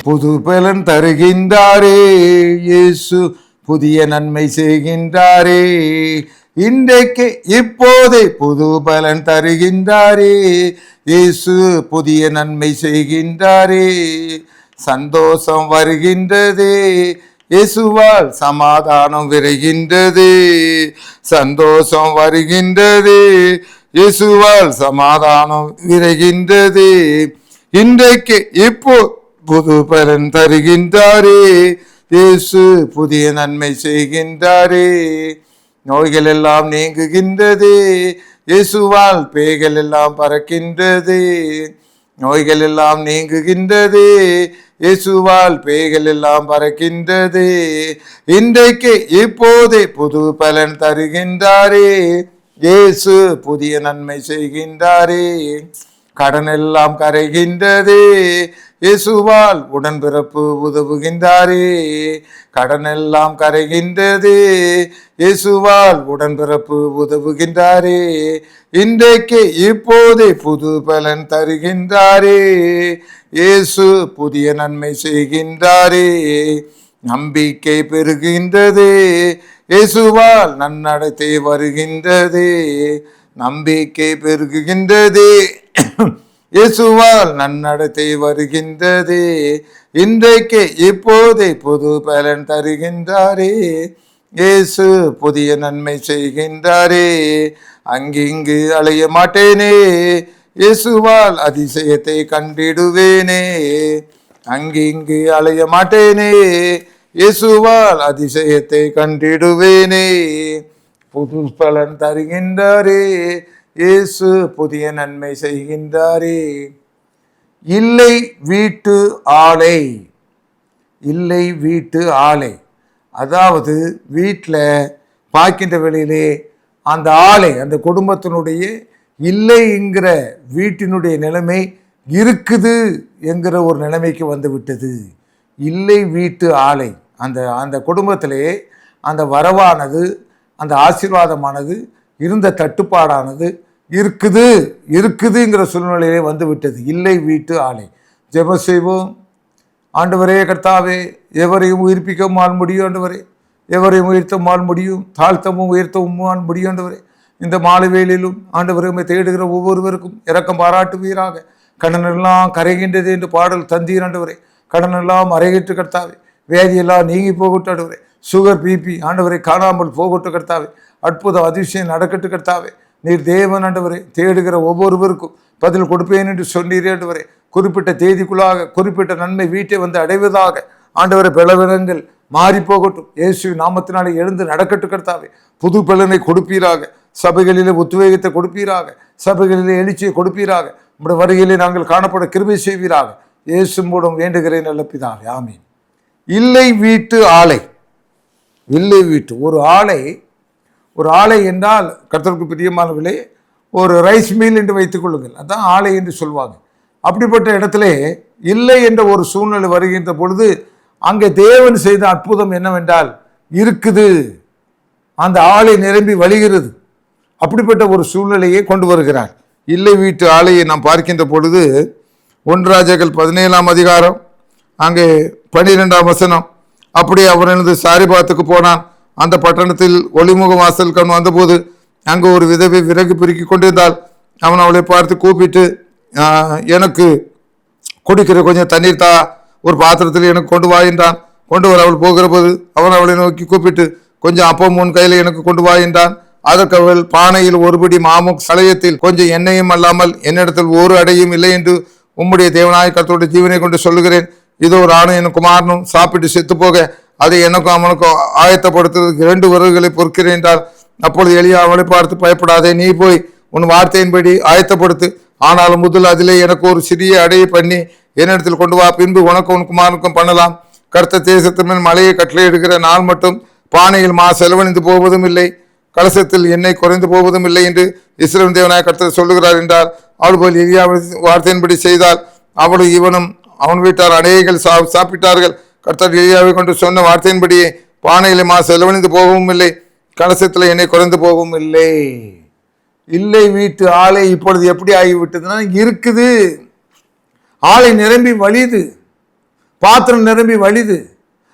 புது பலன் தருகின்றாரே இயேசு, புதிய நன்மை செய்கின்றாரே. இன்றைக்கு இப்போதே புது பலன் தருகின்றாரே இயேசு, புதிய நன்மை செய்கின்றாரே. சந்தோஷம் வருகின்றதே, இயேசுவால் சமாதானம் விரைகின்றது. சந்தோஷம் வருகின்றது, இயேசுவால் சமாதானம் விரைகின்றது. இன்றைக்கு இப்போ புது பலன் தருகின்றாரே இயேசு, புதிய நன்மை செய்கின்றாரே. நோய்கள் எல்லாம் நீங்குகின்றது, இயேசுவால் பேய்கள் எல்லாம் பறக்கின்றது. நோய்கள் எல்லாம் நீங்குகின்றது, இயேசுவால் பேய்கள் எல்லாம் பறக்கின்றது. இன்றைக்கு இப்போதே புது பலன் தருகின்றாரே இயேசு, புதிய நன்மை செய்கின்றாரே. கடன் எல்லாம் கரைகின்றது, இயேசுவால் உடன்பிறப்பு உதவுகின்றாரே. கடன் எல்லாம் கரைகின்றது, இயேசுவால் உடன்பிறப்பு உதவுகின்றாரே. இன்றைக்கு இப்போதே புது பலன் தருகின்றாரே இயேசு, புதிய நன்மை செய்கின்றாரே. நம்பிக்கை பெருகின்றது, இயேசுவால் நன்னடத்தை வருகின்றது. நம்பிக்கை பெருகுகின்றது, இயேசுவால் நன்னடத்தை வருகின்றது. இன்றைக்கு இப்போதே புது பலன் தருகின்றாரே இயேசு, புதிய நன்மை செய்கின்றாரே. அங்கிங்கு அலைய மாட்டேனே, இயேசுவால் அதிசயத்தை கண்டிடுவேனே. அங்கிங்கு அலைய மாட்டேனே, இயேசுவால் அதிசயத்தை கண்டிடுவேனே. புது பலன் தருகின்றாரே இயேசு, புதிய நன்மை செய்கின்றாரே. இல்லை வீட்டு ஆலை, இல்லை வீட்டு ஆலை, அதாவது வீட்டில் பார்க்கின்ற வேளையிலே அந்த ஆலை, அந்த குடும்பத்தினுடைய இல்லைங்கிற வீட்டினுடைய நிலைமை இருக்குது என்கிற ஒரு நிலைமைக்கு வந்து விட்டது. இல்லை வீட்டு ஆலை, அந்த அந்த குடும்பத்திலே அந்த வரவானது, அந்த ஆசீர்வாதமானது, இருந்த தட்டுப்பாடானது இருக்குதுங்கிற சூழ்நிலையிலே வந்து விட்டது. இல்லை வீட்டு ஆலை. ஜெபம் செய்வோம். ஆண்டவரே கர்த்தாவே, எவரையும் உயிர்ப்பிக்கவும் ஆள் முடியும் ஆண்டவரே, எவரையும் உயர்த்தவும் ஆள் முடியும், தாழ்த்தவும் உயர்த்தவும் ஆள் முடியும் ஆண்டவரே. இந்த மாலை வேளையிலும் ஆண்டவரை தேடுகிற ஒவ்வொருவருக்கும் இரக்கம் பாராட்டுவீராக. கடனெல்லாம் கரைகின்றது என்று பாடல் தந்தீர் ஆண்டவரே. கடனெல்லாம் மறைகிட்டு கர்த்தாவே, வேதியெல்லாம் நீங்கி போகட்டும் ஆண்டவரே. சுகர் பிபி ஆண்டவரை காணாமல் போகட்டும் கர்த்தாவே. அற்புதம் அதிசயம் நடக்கட்டு கர்த்தாவே. நீர் தேவன் ஆண்டவரே, தேடுகிற ஒவ்வொருவருக்கும் பதில் கொடுப்பேன் என்று சொன்னீரே ஆண்டவரே. குறிப்பிட்ட தேதிக்குள்ளாக குறிப்பிட்ட நன்மை வீட்டை வந்து அடைவதாக ஆண்டவரை. பலவீனங்கள் மாறி போகட்டும், இயேசு நாமத்தினாலே எழுந்து நடக்கட்டு கர்த்தாவே. புது பலனை கொடுப்பீராக, சபைகளிலே உத்வேகத்தை கொடுப்பீராக, சபைகளிலே எழுச்சியை கொடுப்பீராக. நம்முடைய வருகையிலே நாங்கள் காணப்பட கிருபை செய்வீராக. இயேசு மூலம் வேண்டுகிறேன் நல்ல பிதாவே, ஆமீன். இல்லை வீட்டு ஆலை, இல்லை வீட்டு ஒரு ஆலை. ஒரு ஆலை என்றால் கர்த்தருக்கு பிரியமானவர்களே, ஒரு ரைஸ் மில் என்று வைத்துக் கொள்ளுங்கள், அதான் ஆலை என்று சொல்வாங்க. அப்படிப்பட்ட இடத்துல இல்லை என்ற ஒரு சூழ்நிலை வருகின்ற பொழுது அங்கே தேவன் செய்த அற்புதம் என்னவென்றால் இருக்குது, அந்த ஆலை நிரம்பி வழிகிறது. அப்படிப்பட்ட ஒரு சூழ்நிலையை கொண்டு வருகிறார். இல்லை வீட்டு ஆலையை நாம் பார்க்கின்ற பொழுது 1 ராஜாக்கள் 17ஆம் அதிகாரம் அங்கே 12ஆம் வசனம். அப்படி அவனது சாரிபாத்துக்கு போனான். அந்த பட்டணத்தில் ஒளிமுக வாசல் கண் வந்தபோது அங்கு ஒரு விதவை விறகு பிரிக்கி கொண்டிருந்தாள். அவன் அவளை பார்த்து கூப்பிட்டு, எனக்கு குடிக்கிற கொஞ்சம் தண்ணீர் தா, ஒரு பாத்திரத்தில் எனக்கு கொண்டு வா என்றான். கொண்டு வர அவள் போகிற போது அவன் அவளை நோக்கி கூப்பிட்டு, கொஞ்சம் அப்பம் உன் கையில் எனக்கு கொண்டு வா என்றான். அதற்கு அவள், பானையில் ஒருபடி மாமும் சளையத்தில் கொஞ்சம் எண்ணெயும் அல்லாமல் என்னிடத்தில் ஒரு அடையும் இல்லை என்று உம்முடைய தேவனாய கர்த்தருடைய ஜீவனை கொண்டு சொல்லுகிறேன். இதோ ஒரு ஆணும் என் குமாரனும் சாப்பிட்டு செத்து போக அதை எனக்கும் அவனுக்கும் ஆயத்தப்படுத்துவதற்கு 2 விறகுகளை பொறுக்கிறேன் என்றால். அப்பொழுது எலியா அவளை பார்த்து, பயப்படாதே, நீ போய் உன் வார்த்தையின்படி ஆயத்தப்படுத்து. ஆனாலும் முதல் அதிலே எனக்கு ஒரு சிறிய அடையை பண்ணி என்னிடத்தில் கொண்டு வா, பின்பு உனக்கும் உன் குமாரனுக்கும் பண்ணலாம். கர்த்தர் தேசத்தின் மேல் மலையை கட்டளையிடுகிற நாள் மட்டும் பானையில் செலவழிந்து போவதும் இல்லை, கலசத்தில் எண்ணெய் குறைந்து போவதும் இல்லை என்று இஸ்ரவேல் தேவனாய கர்த்தர் சொல்லுகிறார் என்றார். அவள் போல் எலியாவின் வார்த்தையின்படி செய்தால். அவளும் இவனும் அவன் வீட்டார் அநேகர்கள் சாப்பிட்டார்கள். கர்த்தர் எலியாவை கொண்டு சொன்ன வார்த்தையின்படியே பானையிலே செலவழிந்து போகவும் இல்லை, கலசத்தில் எண்ணெய் குறைந்து போகவும் இல்லை. இல்லை வீட்டு ஆலை இப்பொழுது எப்படி ஆகிவிட்டதுன்னா இருக்குது, ஆலை நிரம்பி வழியுது. பாத்திரம் நிரம்பி வழிது.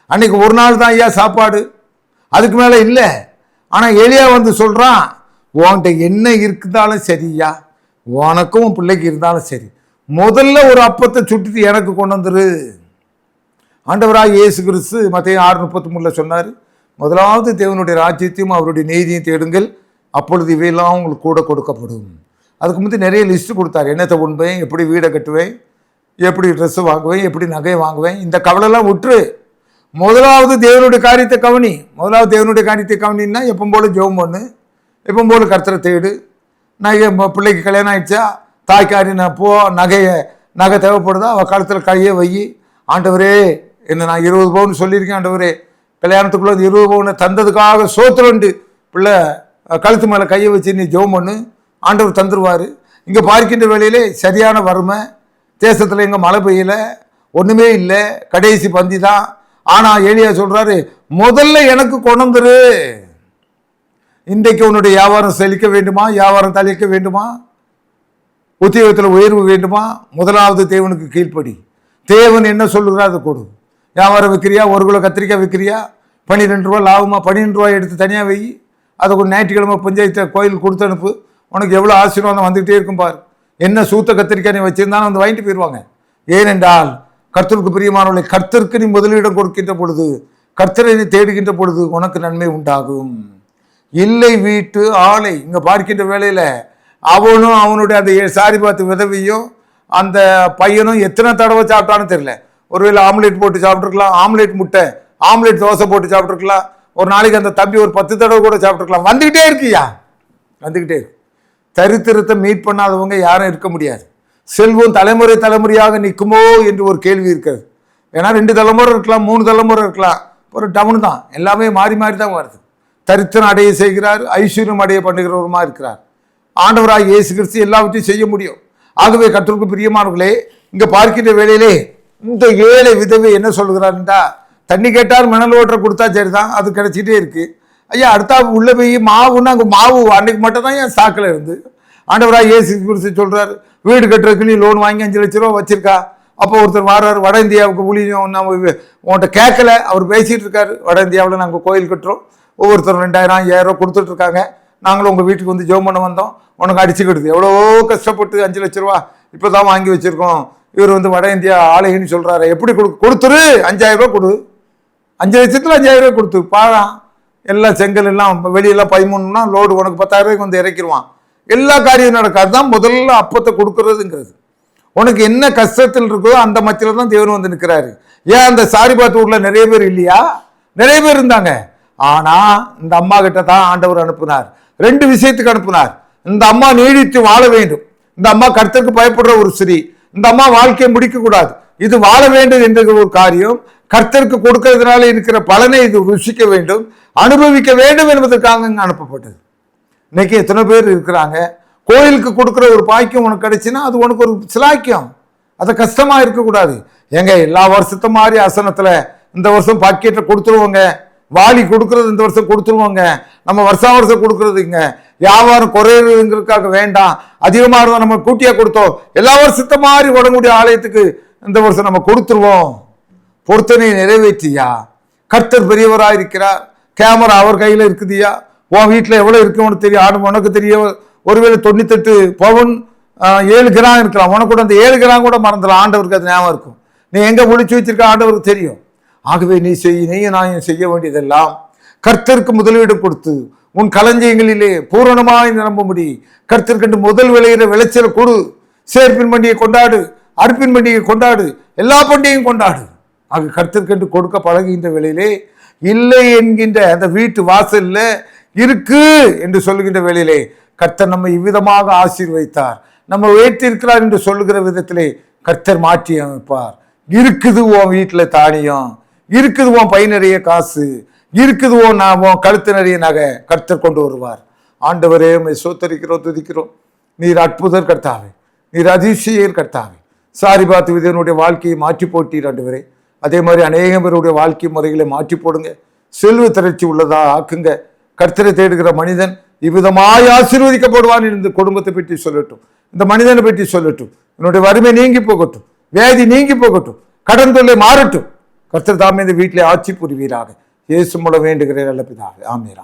அன்னைக்கு ஒரு நாள் தான் ஐயா சாப்பாடு, அதுக்கு மேலே இல்லை. ஆனால் எலியா வந்து சொல்கிறான், உன்கிட்ட என்ன இருக்குதாலும் சரியா, உனக்கும் உன் பிள்ளைக்கு இருந்தாலும் சரி, முதல்ல ஒரு அப்பத்தை சுட்டுட்டு எனக்கு கொண்டு வந்துரு. ஆண்டவராக இயேசு கிறிஸ்து மத்தேயு 6:33 சொன்னார், முதலாவது தேவனுடைய ராஜ்யத்தையும் அவருடைய நீதியும் தேடுங்கள், அப்பொழுது இவையெல்லாம் உங்களுக்கு கூட கொடுக்கப்படும். அதுக்கு முந்தைய நிறைய லிஸ்ட்டு கொடுத்தாரு. என்னத்தை உண்பேன், எப்படி வீடை கட்டுவேன், எப்படி ட்ரெஸ்ஸு வாங்குவேன், எப்படி நகையை வாங்குவேன், இந்த கவலைலாம் விட்டுரு. முதலாவது தேவனுடைய காரியத்தை கவனி. முதலாவது தேவனுடைய காரியத்தை கவனின்னா எப்போ போல ஜெபம் பண்ணு, எப்போ போல கர்த்தரை தேடு. நகை பிள்ளைக்கு கல்யாணம் ஆகிடுச்சா, தாய்க்காரி நகை தேவைப்படுதா, அவள் காலத்தில் கையை வை. ஆண்டவரே என்ன நான் 20 பவுன் சொல்லியிருக்கேன், ஆண்டவரே கல்யாணத்துக்குள்ளே 20 பவுனை தந்ததுக்காக சோத்திரண்டு, பிள்ளை கழுத்து மேலே கையை வச்சு நீ ஜெபம் பண்ணு, ஆண்டவர் தந்துடுவார். இங்கே பார்க்கின்ற வேலையிலே சரியான வறுமை, தேசத்தில் எங்கே மழை பெய்யலை, ஒன்றுமே இல்லை, கடைசி பந்தி தான். ஆனால் எலியா சொல்கிறாரு, முதல்ல எனக்கு கொண்டுரு. இன்றைக்கு உன்னுடைய வியாபாரம் செழிக்க வேண்டுமா, வியாபாரம் தளிக்க வேண்டுமா, உத்தியோகத்தில் உயர்வு வேண்டுமா, முதலாவது தேவனுக்கு கீழ்ப்படி. தேவன் என்ன சொல்லுகிறார் அதை கொடு. வியாபாரம் விற்கிறியா, 1 கிலோ கத்திரிக்காய் விற்கிறியா, 12 ரூபா லாபமா, 12 ரூபாய் எடுத்து தனியாக வை, அதை ஒரு ஞாயிற்றுக்கிழமை பஞ்சாயத்து கோயிலுக்கு கொடுத்து அனுப்பு, உனக்கு எவ்வளோ ஆசீர்வாதம் வந்துகிட்டே இருக்கும் பார். என்ன சூத்த கத்திரிக்காய் நீ வச்சிருந்தாலும் வந்து வாங்கிட்டு போயிடுவாங்க. ஏனென்றால் கர்த்தருக்கு பிரியமானவர்களை, கர்த்தருக்கு நீ முதலிடம் கொடுக்கின்ற பொழுது, கர்த்தரை நீ தேடுகின்ற பொழுது உனக்கு நன்மை உண்டாகும். இல்லை வீட்டு ஆளை இங்கே பார்க்கின்ற வேளையில் அவனும் அவனுடைய அந்த சாரிபாத்து விதவியும் அந்த பையனும் எத்தனை தடவை சாப்பிட்டான்னு தெரியல. ஒருவேளை ஆம்லேட் போட்டு சாப்பிட்ருக்கலாம், ஆம்லேட் முட்டை, ஆம்லேட் தோசை போட்டு சாப்பிட்ருக்கலாம். ஒரு நாளைக்கு அந்த தம்பி ஒரு 10 தடவை கூட சாப்பிட்ருக்கலாம். வந்துக்கிட்டே இருக்கியா, வந்துக்கிட்டே இருக்கு. தரித்திரத்தை மீட் பண்ணாதவங்க யாரும் இருக்க முடியாது. செல்வம் தலைமுறை தலைமுறையாக நிற்குமோ என்று ஒரு கேள்வி இருக்கிறது. ஏன்னா 2 தலைமுறை இருக்கலாம், 3 தலைமுறை இருக்கலாம், ஒரு டவுன் தான், எல்லாமே மாறி மாறி தான் வருது. தரித்திரம் அடைய செய்கிறார், ஐஸ்வர்யம் அடைய பண்ணுகிறவருமா இருக்கிறார். ஆண்டவராக இயேசு கிறிஸ்து எல்லாவற்றையும் செய்ய முடியும். ஆகவே கர்த்தருக்கு பிரியமானவர்களே, இங்கே பார்க்கின்ற வேளையிலே இந்த ஏழை விதவை என்ன சொல்கிறாருன்றா, தண்ணி கேட்டார் மணல் ஓட்டரை கொடுத்தா சரிதான், அது கிடைச்சிட்டே இருக்கு. ஐயா அடுத்தா உள்ள போய் மாவுன்னா அங்கே மாவு அன்னைக்கு மட்டும் தான் என் சாக்கில் இருந்து. ஆண்டவராக இயேசு கிறிஸ்து சொல்கிறார், வீடு கட்டுறதுக்கு நீ லோன் வாங்கி 5 லட்ச ரூபா வச்சிருக்கா. அப்போ ஒருத்தர் வர்றாரு, வட இந்தியாவுக்கு ஊழியம் நம்ம உன்கிட்ட கேட்கல, அவர் பேசிகிட்டு இருக்காரு, வட இந்தியாவில் நாங்கள் கோயில் கட்டுறோம், ஒவ்வொருத்தரும் 2000 5000 ரூபா கொடுத்துட்ருக்காங்க, நாங்களும் உங்கள் வீட்டுக்கு வந்து ஜெபம் பண்ண வந்தோம், உனக்கு அடிச்சுக்கிடுது, எவ்வளோ கஷ்டப்பட்டு 5 லட்ச ரூபா இப்போ தான் வாங்கி வச்சுருக்கோம். இவர் வந்து வட இந்தியா ஆலைன்னு சொல்கிறாரு, எப்படி கொடுத்துரு, 5000 ரூபா கொடு, 5 லட்சத்தில் 5000 ரூபா கொடுத்து பாழாம். எல்லாம் செங்கல் எல்லாம் வெளியெல்லாம் 13னா லோடு உனக்கு 10,000 ரூபாய்க்கு வந்து இறக்கிடுவான். எல்லா காரியம் நடக்காது. தான் முதல்ல அப்பத்தை கொடுக்கறதுங்கிறது. உனக்கு என்ன கஷ்டத்தில் இருக்கோ அந்த மத்தியில் தான் தேவன் வந்து நிற்கிறாரு. ஏன் அந்த சாரிபாத் ஊரில் நிறைய பேர் இல்லையா? நிறைய பேர் இருந்தாங்க. ஆனால் இந்த அம்மா கிட்ட தான் ஆண்டவர் அனுப்புனார். 2 விஷயத்துக்கு அனுப்புனார். இந்த அம்மா நீடித்து வாழ வேண்டும், இந்த அம்மா கர்த்தருக்கு பயப்படுற ஒரு ஸ்திரீ, இந்த அம்மா வாழ்க்கையை முடிக்கக்கூடாது, இது வாழ வேண்டும் என்ற ஒரு காரியம், கர்த்தருக்கு கொடுக்கறதுனால இருக்கிற பலனை இது ருசிக்க வேண்டும், அனுபவிக்க வேண்டும் என்பதற்காக இங்கே அனுப்பப்பட்டது. இன்னைக்கு எத்தனை பேர் இருக்கிறாங்க, கோயிலுக்கு கொடுக்குற ஒரு பாக்கியம் உனக்கு கிடைச்சுன்னா அது உனக்கு ஒரு சிலாக்கியம், அது கஷ்டமாக இருக்கக்கூடாது. எங்க எல்லா வருஷத்தும் மாதிரி அசனத்தில் இந்த வருஷம் பாக்கெட்டை கொடுத்துருவோங்க, வாலி கொடுக்கறது இந்த வருஷம் கொடுத்துருவோங்க, நம்ம வருஷம் கொடுக்குறதுங்க, வியாபாரம் குறையுறதுங்கிறதுக்காக வேண்டாம், அதிகமாக இருந்தால் நம்ம கூட்டியாக கொடுத்தோம், எல்லா வருஷத்த மாதிரி உடம்புடைய ஆலயத்துக்கு இந்த வருஷம் நம்ம கொடுத்துருவோம். பொருத்தனை நிறைவேற்றியா? கர்த்தர் பெரியவராக இருக்கிறார், கேமரா அவர் கையில் இருக்குதுயா, உன் வீட்டில் எவ்வளோ இருக்குன்னு தெரியும், உனக்கு தெரியும். ஒருவேளை 98 பவுன் 7 கிராம் இருக்கலாம், உனக்கு கூட அந்த 7 கிராம் கூட மறந்துடலாம், ஆண்டவருக்கு அது ஞாபகம் இருக்கும். நீ எங்கே ஒழிச்சு வச்சிருக்க ஆண்டவருக்கு தெரியும். ஆகவே நீயும் நான் செய்ய வேண்டியதெல்லாம் கர்த்தருக்கு முதலீடு கொடுத்து உன் களஞ்சியங்களிலே பூரணமாய் நிரம்பும்படி கர்த்தருக்கு முதல் விளையிற விளைச்சலை கொடு. சேர்ப்பின் பண்டிகை கொண்டாடு, அறுப்பின் பண்டிகை கொண்டாடு, எல்லா பண்டிகையும் கொண்டாடு. ஆக கர்த்தருக்கு கொடுக்க பழகுகின்ற வேளையிலே இல்லை என்கின்ற அந்த வீட்டு வாசல்ல இருக்கு என்று சொல்லுகின்ற வேளையிலே கர்த்தர் நம்மை இவ்விதமாக ஆசீர்வதித்தார், நம்ம உயர்த்தியிருக்கிறார் என்று சொல்லுகிற விதத்திலே கர்த்தர் மாற்றி அமைப்பார். இருக்குது உன் வீட்டில் தானியம், இருக்குது உன் பை நிறைய காசு, இருக்குது உன் கழுத்து நிறைய நகை, கர்த்தர் கொண்டு வருவார். ஆண்டவரே உம்மை சோத்தரிக்கிறோம், துதிக்கிறோம். நீர் அற்புதர் கர்த்தாவே, நீர் அதிசயர் கர்த்தாவே. சாரிபாத் விதனுடைய வாழ்க்கையை மாற்றி போட்டீர் ஆண்டவரே. அதே மாதிரி அநேக பேருடைய வாழ்க்கை முறைகளை மாற்றி போடுங்க, செல்வ திரட்சி உள்ளதா ஆக்குங்க. கர்த்தரை தேடுகிற மனிதன் இவ்விதமாய் ஆசீர்வதிக்கப்படுவான். இந்த குடும்பத்தை பற்றி சொல்லட்டும், இந்த மனிதனை பற்றி சொல்லட்டும், என்னுடைய வறுமை நீங்கி போகட்டும், வியாதி நீங்கி போகட்டும், கடன் தொல்லை மாறட்டும். கர்த்தர் தாமே இந்த வீட்டிலே ஆட்சி புரிவீராக. இயேசு மூலம் வேண்டுகிறேன் நல்ல பிதாவே. ஆமென்.